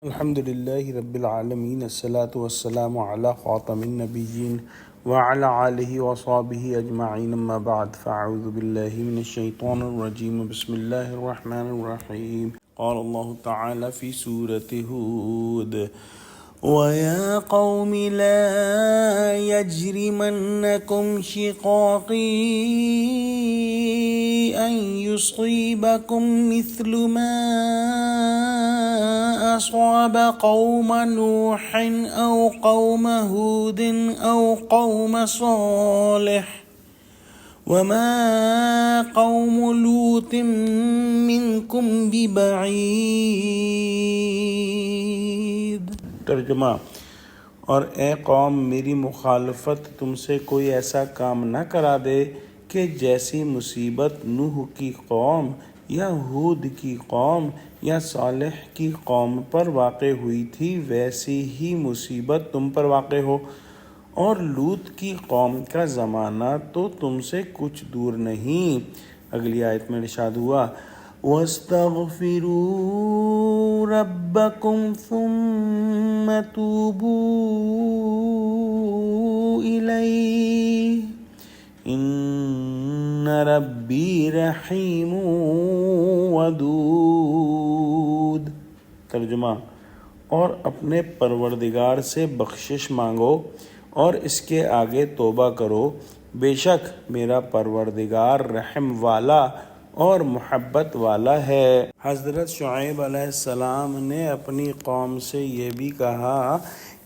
الحمد لله رب العالمين الصلاة والسلام على خاتم النبيين وعلى آله وصحبه أجمعين أما بعد فأعوذ بالله من الشيطان الرجيم بسم الله الرحمن الرحيم قال الله تعالى في سورة هود وَيَا قَوْمِ لَا يَجْرِمَنَّكُمْ شِقَاقِي أَنْ يُصِيبَكُمْ مِثْلُ مَا أَصَابَ قَوْمَ نُوحٍ أَوْ قَوْمَ هُودٍ أَوْ قَوْمَ صَالِحٍ وَمَا قَوْمُ لُوطٍ مِّنْكُمْ بِبَعِيدٍ۔ ترجمہ: اور اے قوم، میری مخالفت تم سے کوئی ایسا کام نہ کرا دے کہ جیسی مصیبت نوح کی قوم یا ہود کی قوم یا صالح کی قوم پر واقع ہوئی تھی ویسی ہی مصیبت تم پر واقع ہو، اور لوط کی قوم کا زمانہ تو تم سے کچھ دور نہیں۔ اگلی آیت میں ارشاد ہوا وَاسْتَغْفِرُوا رَبَّكُمْ ثُمَّ تُوبُوا إِلَيْهِ إِنَّ رَبِّي رَحِيمٌ وَدُودٌ۔ ترجمہ: اور اپنے پروردگار سے بخشش مانگو اور اس کے آگے توبہ کرو، بے شک میرا پروردگار رحم والا اور محبت والا ہے۔ حضرت شعیب علیہ السلام نے اپنی قوم سے یہ بھی کہا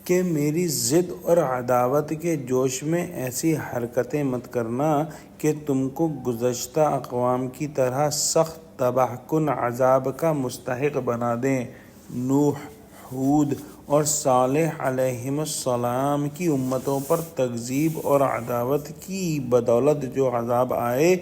کہ میری ضد اور عداوت کے جوش میں ایسی حرکتیں مت کرنا کہ تم کو گزشتہ اقوام کی طرح سخت تباہ کن عذاب کا مستحق بنا دیں۔ نوح، ہود اور صالح علیہم السلام کی امتوں پر تکذیب اور عداوت کی بدولت جو عذاب آئے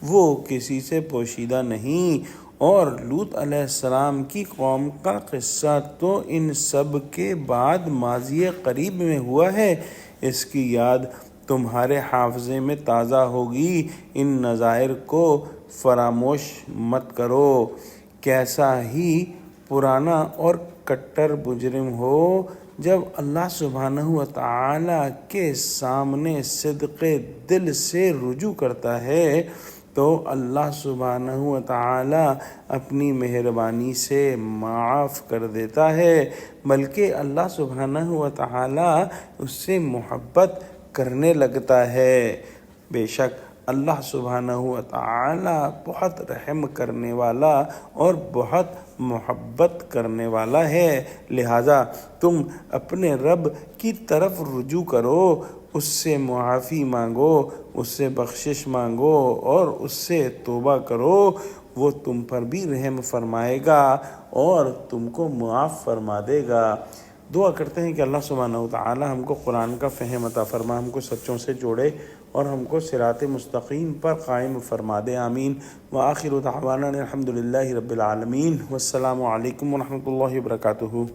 وہ کسی سے پوشیدہ نہیں، اور لوط علیہ السلام کی قوم کا قصہ تو ان سب کے بعد ماضی قریب میں ہوا ہے، اس کی یاد تمہارے حافظے میں تازہ ہوگی، ان نظائر کو فراموش مت کرو۔ کیسا ہی پرانا اور کٹر مجرم ہو، جب اللہ سبحانہ وتعالی کے سامنے صدق دل سے رجوع کرتا ہے تو اللہ سبحانہ وتعالی اپنی مہربانی سے معاف کر دیتا ہے، بلکہ اللہ سبحانہ وتعالی اس سے محبت کرنے لگتا ہے۔ بے شک اللہ سبحانہ وتعالی بہت رحم کرنے والا اور بہت محبت کرنے والا ہے، لہذا تم اپنے رب کی طرف رجوع کرو، اس سے معافی مانگو، اس سے بخشش مانگو اور اس سے توبہ کرو، وہ تم پر بھی رحم فرمائے گا اور تم کو معاف فرما دے گا۔ دعا کرتے ہیں کہ اللہ سبحانہ وتعالی ہم کو قرآن کا فہم عطا فرما، ہم کو سچوں سے جوڑے اور ہم کو صراط مستقیم پر قائم فرما دے، آمین۔ وآخر دعوانا الحمد للہ رب العالمین، والسلام علیکم ورحمۃ اللہ وبرکاتہ۔